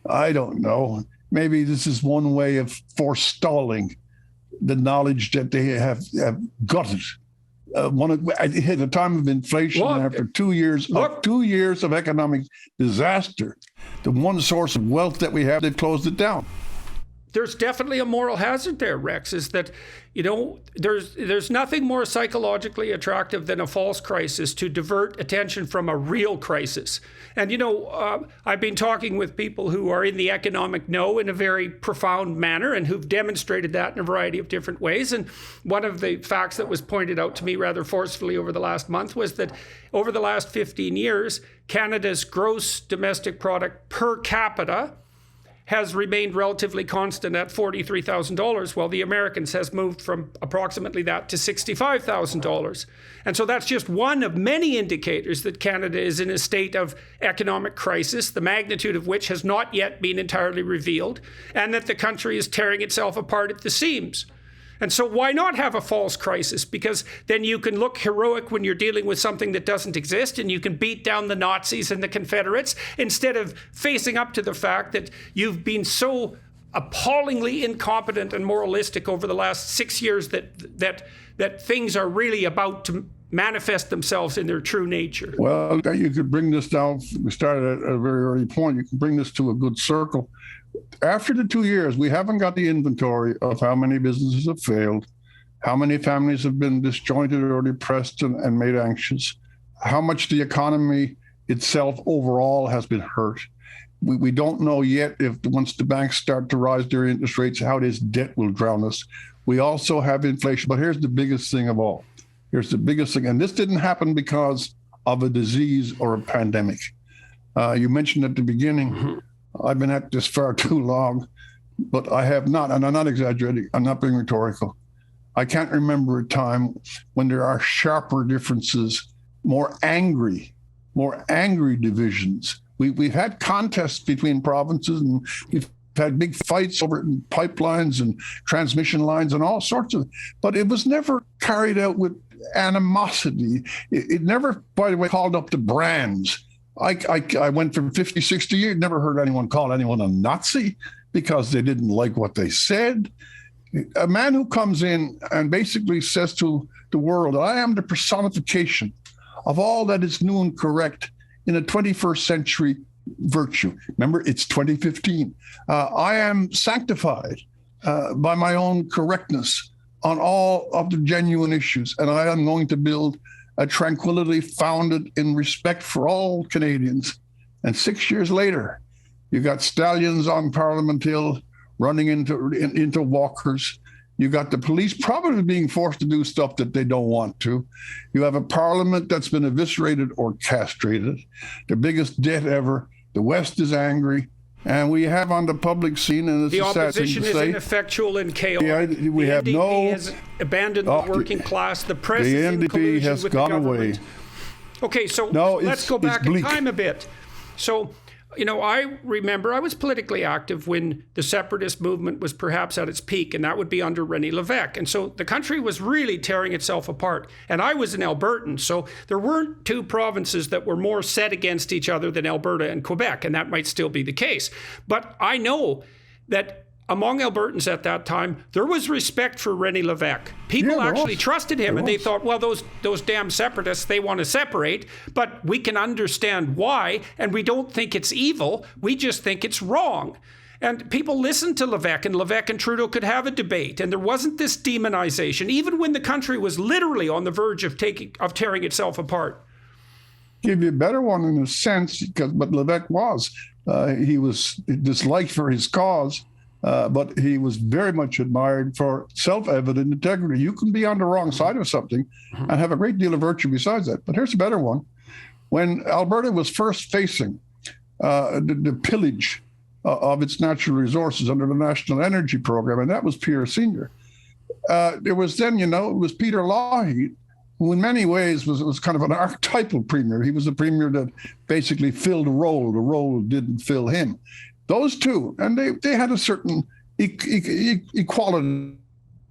I don't know. Maybe this is one way of forestalling the knowledge that they have gutted. At a time of inflation, after 2 years of economic disaster, the one source of wealth that we have, they've closed it down. There's definitely a moral hazard there, Rex, is that, there's nothing more psychologically attractive than a false crisis to divert attention from a real crisis. And, I've been talking with people who are in the economic know in a very profound manner and who've demonstrated that in a variety of different ways. And one of the facts that was pointed out to me rather forcefully over the last month was that over the last 15 years, Canada's gross domestic product per capita has remained relatively constant at $43,000, while the Americans has moved from approximately that to $65,000. And so that's just one of many indicators that Canada is in a state of economic crisis, the magnitude of which has not yet been entirely revealed, and that the country is tearing itself apart at the seams. And so why not have a false crisis? Because then you can look heroic when you're dealing with something that doesn't exist, and you can beat down the Nazis and the Confederates instead of facing up to the fact that you've been so appallingly incompetent and moralistic over the last 6 years that things are really about to manifest themselves in their true nature. Well, you could bring this down. We started at a very early point. You can bring this to a good circle. After the 2 years, we haven't got the inventory of how many businesses have failed, how many families have been disjointed or depressed and made anxious, how much the economy itself overall has been hurt. We don't know yet if once the banks start to rise their interest rates, how this debt will drown us. We also have inflation. But here's the biggest thing of all. Here's the biggest thing. And this didn't happen because of a disease or a pandemic. You mentioned at the beginning, I've been at this far too long, but I have not, and I'm not exaggerating, I'm not being rhetorical. I can't remember a time when there are sharper differences, more angry divisions. We've had contests between provinces, and we've had big fights over pipelines and transmission lines and all sorts of, but it was never carried out with animosity. It never, by the way, called up the brands. I went from 50, 60 years, never heard anyone call anyone a Nazi because they didn't like what they said. A man who comes in and basically says to the world, I am the personification of all that is new and correct in a 21st century virtue. Remember, it's 2015. I am sanctified by my own correctness on all of the genuine issues, and I am going to build a tranquility founded in respect for all Canadians. And 6 years later, you got stallions on Parliament Hill running into walkers. You got the police probably being forced to do stuff that they don't want to. You have a parliament that's been eviscerated or castrated, the biggest debt ever. The West is angry. And we have on the public scene, and it's the a sad thing opposition to is say, ineffectual and chaotic. we the have NDP no has abandoned the working class. The press the is in NDP collusion has with gone the government. away. Okay, so No, let's go it's back in bleak. time a bit. So, I remember I was politically active when the separatist movement was perhaps at its peak, and that would be under René Lévesque. And so the country was really tearing itself apart. And I was an Albertan, so there weren't two provinces that were more set against each other than Alberta and Quebec, and that might still be the case. But I know that among Albertans at that time, there was respect for René Lévesque. People actually trusted him, and they thought, well, those damn separatists, they want to separate, but we can understand why, and we don't think it's evil. We just think it's wrong. And people listened to Lévesque, and Lévesque and Trudeau could have a debate, and there wasn't this demonization, even when the country was literally on the verge of tearing itself apart. Give you a better one in a sense, but Lévesque he was disliked for his cause. But he was very much admired for self-evident integrity. You can be on the wrong side of something and have a great deal of virtue besides that. But here's a better one. When Alberta was first facing the pillage of its natural resources under the National Energy Program, and that was Pierre Senior, there was then, it was Peter Lougheed, who in many ways was kind of an archetypal premier. He was a premier that basically filled a role. The role didn't fill him. Those two, and they had a certain equality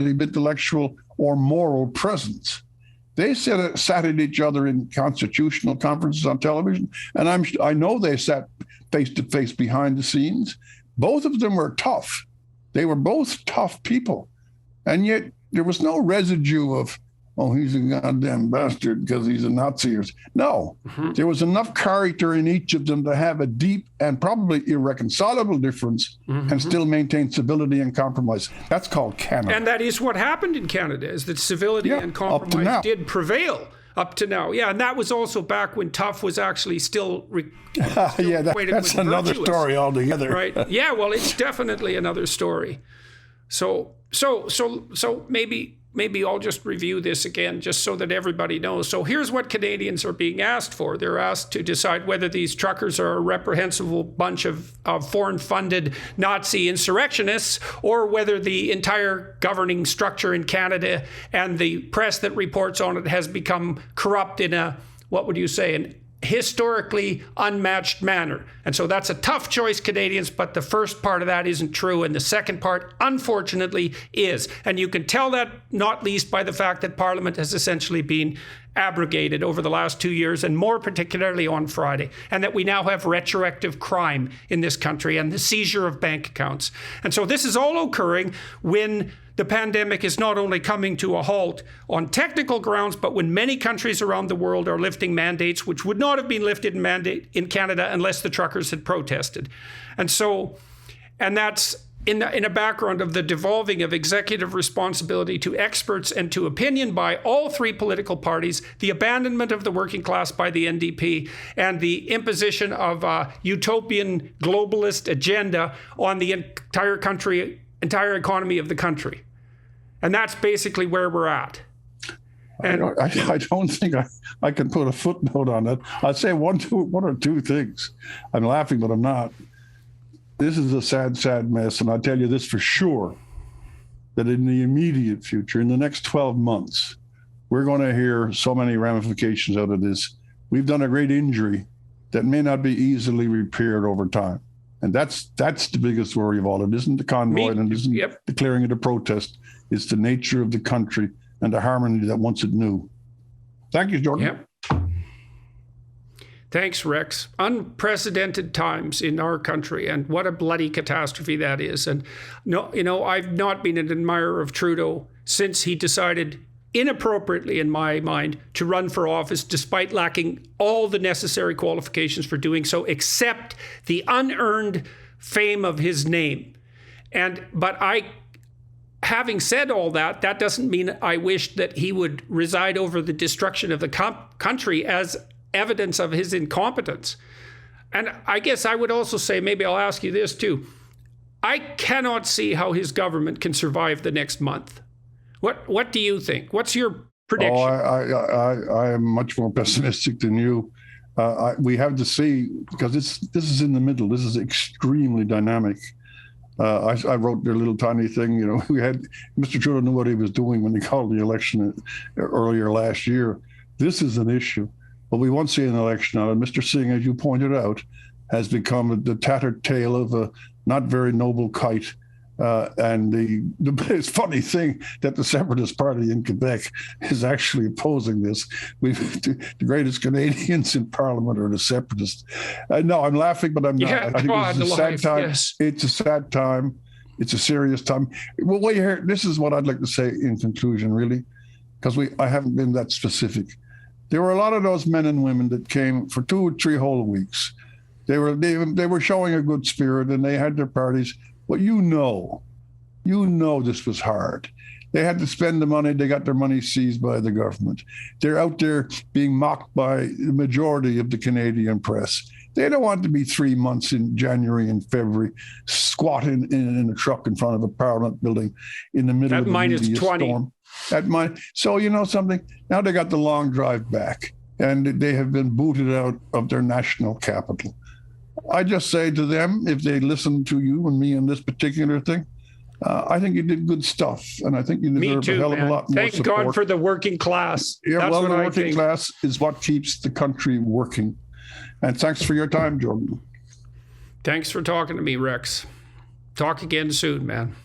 of intellectual or moral presence. They sat at each other in constitutional conferences on television, and I know they sat face to face behind the scenes. Both of them were tough. They were both tough people, and yet there was no residue of, oh, he's a goddamn bastard because he's a Nazi. No, there was enough character in each of them to have a deep and probably irreconcilable difference and still maintain civility and compromise. That's called Canada. And that is what happened in Canada, is that civility and compromise did prevail up to now. Yeah, and that was also back when tough was actually still that's another story altogether. Right? Yeah, well, it's definitely another story. So maybe I'll just review this again just so that everybody knows. So here's what Canadians are being asked for. They're asked to decide whether these truckers are a reprehensible bunch of foreign-funded Nazi insurrectionists, or whether the entire governing structure in Canada and the press that reports on it has become corrupt in a, what would you say, an historically unmatched manner. And so that's a tough choice, Canadians, but the first part of that isn't true, and the second part, unfortunately, is. And you can tell that not least by the fact that Parliament has essentially been abrogated over the last 2 years, and more particularly on Friday, and that we now have retroactive crime in this country and the seizure of bank accounts. And so this is all occurring when the pandemic is not only coming to a halt on technical grounds, but when many countries around the world are lifting mandates which would not have been lifted in Canada unless the truckers had protested. And that's in a background of the devolving of executive responsibility to experts and to opinion by all three political parties, the abandonment of the working class by the NDP, and the imposition of a utopian globalist agenda on the entire economy of the country. And that's basically where we're at. And I don't think I can put a footnote on that. I'd say one or two things. I'm laughing, but I'm not. This is a sad, sad mess. And I'll tell you this for sure. that in the immediate future, in the next 12 months, we're going to hear so many ramifications out of this. We've done a great injury that may not be easily repaired over time. And that's the biggest worry of all. It isn't the convoy and it isn't declaring it a protest. It's the nature of the country and the harmony that once it knew. Thank you, Jordan. Yep. Thanks, Rex. Unprecedented times in our country, and what a bloody catastrophe that is. And no, I've not been an admirer of Trudeau since he decided, inappropriately in my mind, to run for office despite lacking all the necessary qualifications for doing so, except the unearned fame of his name. But having said all that, that doesn't mean I wish that he would reside over the destruction of the country as evidence of his incompetence. And I guess I would also say, maybe I'll ask you this too, I cannot see how his government can survive the next month. What do you think? What's your prediction? I am much more pessimistic than you. We have to see, because this is in the middle. This is extremely dynamic. I wrote their little tiny thing. We had Mr. Trudeau knew what he was doing when he called the election earlier last year. This is an issue, but we won't see an election on it. Mr. Singh, as you pointed out, has become the tattered tail of a not very noble kite. And the funny thing that the Separatist Party in Quebec is actually opposing this. The greatest Canadians in Parliament are the Separatists. No, I'm laughing, but I'm not. I think it's a sad time. Yes. It's a sad time. It's a serious time. Well, this is what I'd like to say in conclusion, really, because I haven't been that specific. There were a lot of those men and women that came for 2 or 3 whole weeks. They were showing a good spirit, and they had their parties. But you know this was hard. They had to spend the money. They got their money seized by the government. They're out there being mocked by the majority of the Canadian press. They don't want to be 3 months in January and February squatting in a truck in front of a Parliament building in the middle of a media storm. So you know something? Now they got the long drive back, and they have been booted out of their national capital. I just say to them, if they listen to you and me on this particular thing, I think you did good stuff, and I think you deserve a hell of a lot more support. Thank God for the working class. Yeah, the working class is what keeps the country working. And thanks for your time, Jordan. Thanks for talking to me, Rex. Talk again soon, man.